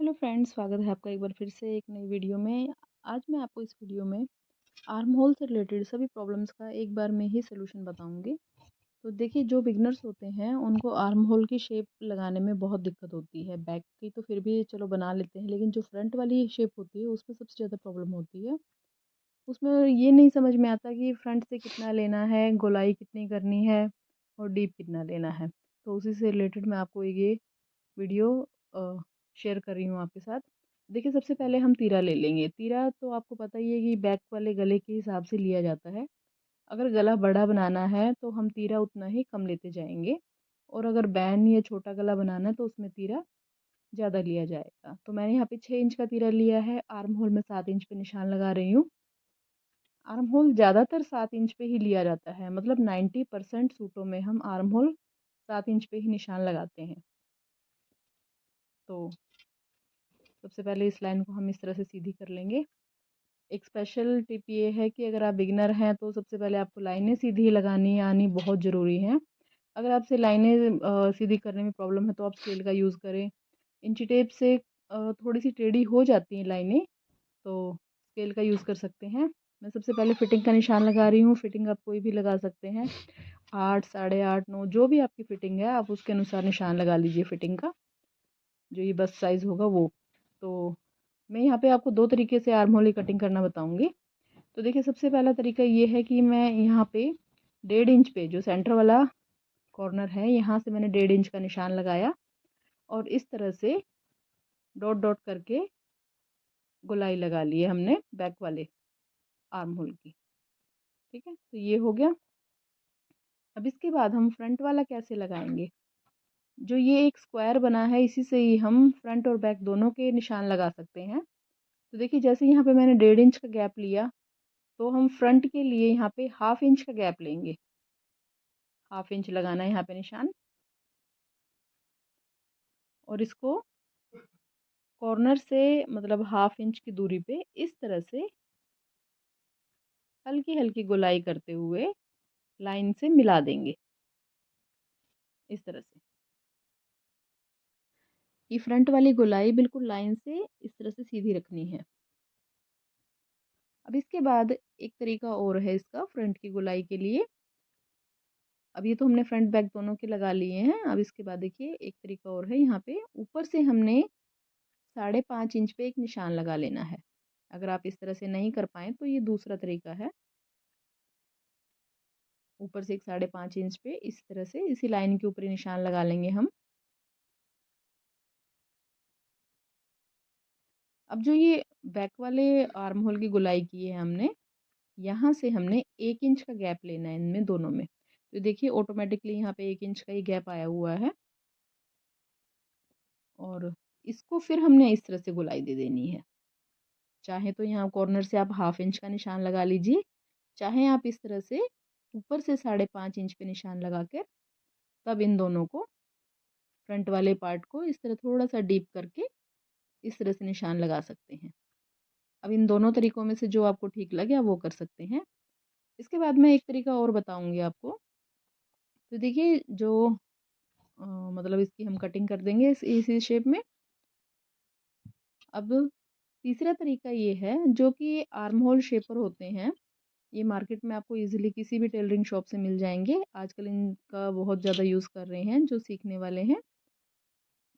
Hello friends, स्वागत है आपका एक बार फिर से एक नई वीडियो में। आज मैं आपको इस वीडियो में आर्म होल से रिलेटेड सभी प्रॉब्लम्स का एक बार में ही सलूशन बताऊंगी। तो देखिए, जो बिगनर्स होते हैं उनको आर्म होल की शेप लगाने में बहुत दिक्कत होती है। बैक की तो फिर भी चलो बना लेते हैं, लेकिन जो फ्रंट वाली शेप होती है उसमें सबसे ज़्यादा प्रॉब्लम होती है। उसमें ये नहीं समझ में आता कि फ्रंट से कितना लेना है, गोलाई कितनी करनी है और डीप कितना लेना है। तो उसी से रिलेटेड मैं आपको ये वीडियो शेयर कर रही हूँ आपके साथ। देखिए, सबसे पहले हम तीरा ले लेंगे। तीरा तो आपको पता ही है कि बैक वाले गले के हिसाब से लिया जाता है। अगर गला बड़ा बनाना है तो हम तीरा उतना ही कम लेते जाएंगे, और अगर बैन या छोटा गला बनाना है तो उसमें तीरा ज़्यादा लिया जाएगा। तो मैंने यहाँ पे 6 इंच का तीरा लिया है। आर्म होल में 7 इंच पे निशान लगा रही हूँ। आर्म होल ज़्यादातर 7 इंच पे ही लिया जाता है, मतलब 90% सूटों में हम आर्म होल 7 इंच पे ही निशान लगाते हैं। तो सबसे पहले इस लाइन को हम इस तरह से सीधी कर लेंगे। एक स्पेशल टिप ये है कि अगर आप बिगिनर हैं तो सबसे पहले आपको लाइनें सीधी लगानी आनी बहुत ज़रूरी है। अगर आपसे लाइनें सीधी करने में प्रॉब्लम है तो आप स्केल का यूज़ करें। इंची टेप से थोड़ी सी टेढ़ी हो जाती हैं लाइनें, तो स्केल का यूज़ कर सकते हैं। मैं सबसे पहले फिटिंग का निशान लगा रही हूँ। फिटिंग आप कोई भी लगा सकते हैं, 8, 8.5, 9, जो भी आपकी फिटिंग है आप उसके अनुसार निशान लगा लीजिए फिटिंग का, जो ये बस साइज़ होगा वो। तो मैं यहाँ पे आपको 2 तरीके से आर्म होल की कटिंग करना बताऊँगी। तो देखिए, सबसे पहला तरीका ये है कि मैं यहाँ पे 1.5 इंच पे जो सेंटर वाला कॉर्नर है, यहाँ से मैंने 1.5 इंच का निशान लगाया और इस तरह से डॉट डॉट करके गोलाई लगा ली है हमने बैक वाले आर्म होल की। ठीक है, तो ये हो गया। अब इसके बाद हम फ्रंट वाला कैसे लगाएंगे। जो ये एक स्क्वायर बना है, इसी से ही हम फ्रंट और बैक दोनों के निशान लगा सकते हैं। तो देखिए, जैसे यहाँ पे मैंने 1.5 इंच का गैप लिया, तो हम फ्रंट के लिए यहाँ पे 1/2 इंच का गैप लेंगे। 1/2 इंच लगाना है यहाँ पे निशान, और इसको कॉर्नर से मतलब 1/2 इंच की दूरी पे इस तरह से हल्की हल्की गोलाई करते हुए लाइन से मिला देंगे, इस तरह से। ये फ्रंट वाली गोलाई बिल्कुल लाइन से इस तरह से सीधी रखनी है। अब इसके बाद एक तरीका और है इसका फ्रंट की गोलाई के लिए। अब ये तो हमने फ्रंट बैक दोनों के लगा लिए हैं। अब इसके बाद देखिए, एक तरीका और है। यहाँ पे ऊपर से हमने 5.5 इंच पे एक निशान लगा लेना है। अगर आप इस तरह से नहीं कर पाए तो ये दूसरा तरीका है। ऊपर से एक 5.5 इंच पे इस तरह से इसी लाइन के ऊपर ही निशान लगा लेंगे हम। अब जो ये बैक वाले आर्म होल की गुलाई की है हमने, यहाँ से हमने 1 इंच का गैप लेना है इनमें दोनों में। तो देखिए, ऑटोमेटिकली यहाँ पे 1 इंच का ही गैप आया हुआ है, और इसको फिर हमने इस तरह से गुलाई दे देनी है। चाहे तो यहाँ कॉर्नर से आप 1/2 इंच का निशान लगा लीजिए, चाहे आप इस तरह से ऊपर से 5.5 इंच पे निशान लगा कर तब इन दोनों को, फ्रंट वाले पार्ट को इस तरह थोड़ा सा डीप करके इस तरह से निशान लगा सकते हैं। अब इन दोनों तरीकों में से जो आपको ठीक लगे आप वो कर सकते हैं। इसके बाद मैं एक तरीका और बताऊंगी आपको। तो देखिए, जो मतलब इसकी हम कटिंग कर देंगे इसी शेप में। अब तीसरा तरीका ये है, जो कि आर्म होल शेपर होते हैं, ये मार्केट में आपको इजीली किसी भी टेलरिंग शॉप से मिल जाएंगे। आजकल इनका बहुत ज़्यादा यूज़ कर रहे हैं जो सीखने वाले हैं,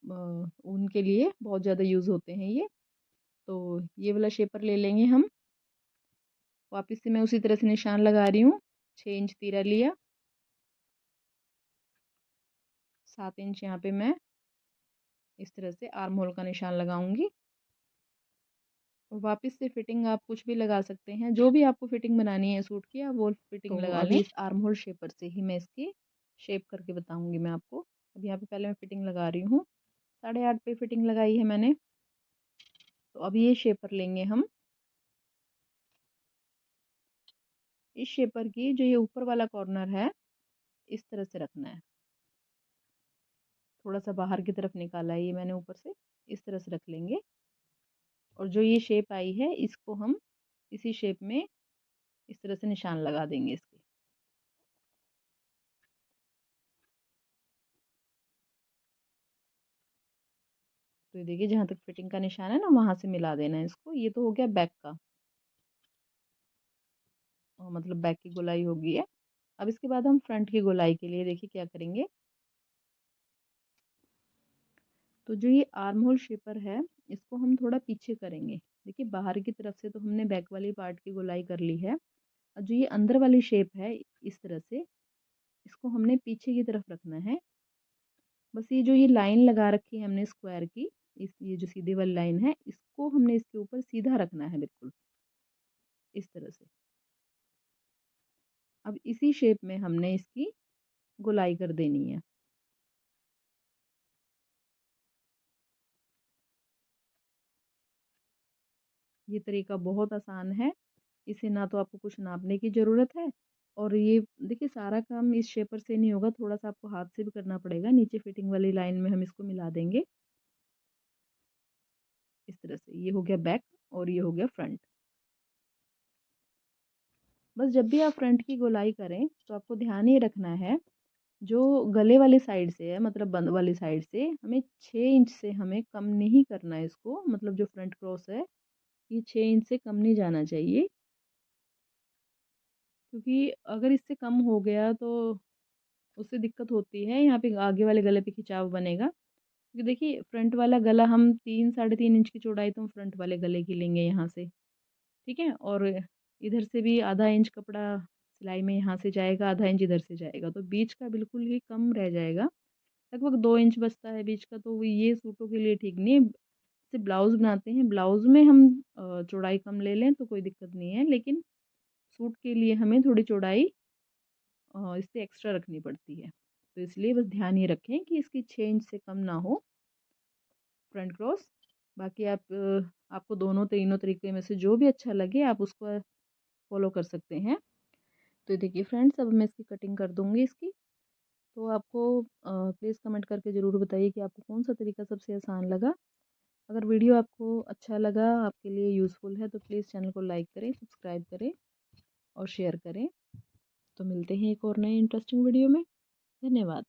उनके लिए बहुत ज़्यादा यूज़ होते हैं ये। तो ये वाला शेपर ले लेंगे हम। वापस से मैं उसी तरह से निशान लगा रही हूँ। 6 इंच तीरा लिया, 7 इंच यहाँ पे मैं इस तरह से आर्म होल का निशान लगाऊंगी। और वापस से फिटिंग आप कुछ भी लगा सकते हैं, जो भी आपको फिटिंग बनानी है सूट की आप वो फिटिंग तो लगा लें। अभी इस आर्म होल शेपर से ही मैं इसकी शेप करके बताऊंगी मैं आपको। अब यहाँ पे पहले मैं फिटिंग लगा रही हूँ। 8.5 पे फिटिंग लगाई है मैंने। तो अब ये शेपर लेंगे हम। इस शेपर की जो ये ऊपर वाला कॉर्नर है, इस तरह से रखना है। थोड़ा सा बाहर की तरफ निकाला है ये मैंने ऊपर से, इस तरह से रख लेंगे। और जो ये शेप आई है इसको हम इसी शेप में इस तरह से निशान लगा देंगे इसके। तो ये देखिए जहाँ तक फिटिंग का निशान है ना वहाँ से मिला देना है इसको। ये तो हो गया बैक का, मतलब बैक की गोलाई हो गई है। अब इसके बाद हम फ्रंट की गोलाई के लिए देखिए क्या करेंगे। तो जो ये आर्म होल शेपर है इसको हम थोड़ा पीछे करेंगे। देखिए बाहर की तरफ से तो हमने बैक वाली पार्ट की गोलाई कर ली है। और जो ये अंदर वाली शेप है इस तरह से, इसको हमने पीछे की तरफ रखना है। बस ये जो ये लाइन लगा रखी है हमने स्क्वायर की, इस ये जो सीधी वाली लाइन है इसको हमने इसके ऊपर सीधा रखना है बिल्कुल इस तरह से। अब इसी शेप में हमने इसकी गोलाई कर देनी है। ये तरीका बहुत आसान है, इसे ना तो आपको कुछ नापने की ज़रूरत है, और ये देखिए सारा काम इस शेपर से नहीं होगा, थोड़ा-सा आपको हाथ से भी करना पड़ेगा। नीचे फिटिंग वाली लाइन में हम इसको मिला देंगे इस तरह से। ये हो गया बैक और ये हो गया फ्रंट। बस जब भी आप फ्रंट की गोलाई करें तो आपको ध्यान ये रखना है, जो गले वाली साइड से है मतलब बंद वाली साइड से हमें 6 इंच से हमें कम नहीं करना है इसको, मतलब जो फ्रंट क्रॉस है ये 6 इंच से कम नहीं जाना चाहिए, क्योंकि अगर इससे कम हो गया तो उससे दिक्कत होती है, यहाँ पे आगे वाले गले पे खिंचाव बनेगा। क्योंकि देखिए फ्रंट वाला गला हम 3 साढ़े 3 इंच की चौड़ाई तो हम फ्रंट वाले गले की लेंगे यहाँ से, ठीक है? और इधर से भी आधा इंच कपड़ा सिलाई में यहाँ से जाएगा, आधा इंच इधर से जाएगा, तो बीच का बिल्कुल ही कम रह जाएगा। लगभग 2 इंच बचता है बीच का, तो वो ये सूटों के लिए ठीक नहीं है। जैसे ब्लाउज़ बनाते हैं, ब्लाउज़ में हम चौड़ाई कम ले लें तो कोई दिक्कत नहीं है, लेकिन सूट के लिए हमें थोड़ी चौड़ाई इससे एक्स्ट्रा रखनी पड़ती है। तो इसलिए बस ध्यान ये रखें कि इसकी 6 इंच से कम ना हो फ्रंट क्रॉस। बाकी आप आपको दोनों तीनों तरीके में से जो भी अच्छा लगे आप उसको फॉलो कर सकते हैं। तो देखिए फ्रेंड्स, अब मैं इसकी कटिंग कर दूँगी इसकी। तो आपको प्लीज़ कमेंट करके ज़रूर बताइए कि आपको कौन-सा तरीका सबसे आसान लगा। अगर वीडियो आपको अच्छा लगा, आपके लिए यूज़फुल है, तो प्लीज़ चैनल को लाइक करें, सब्सक्राइब करें और शेयर करें। तो मिलते हैं एक और नए इंटरेस्टिंग वीडियो में। धन्यवाद।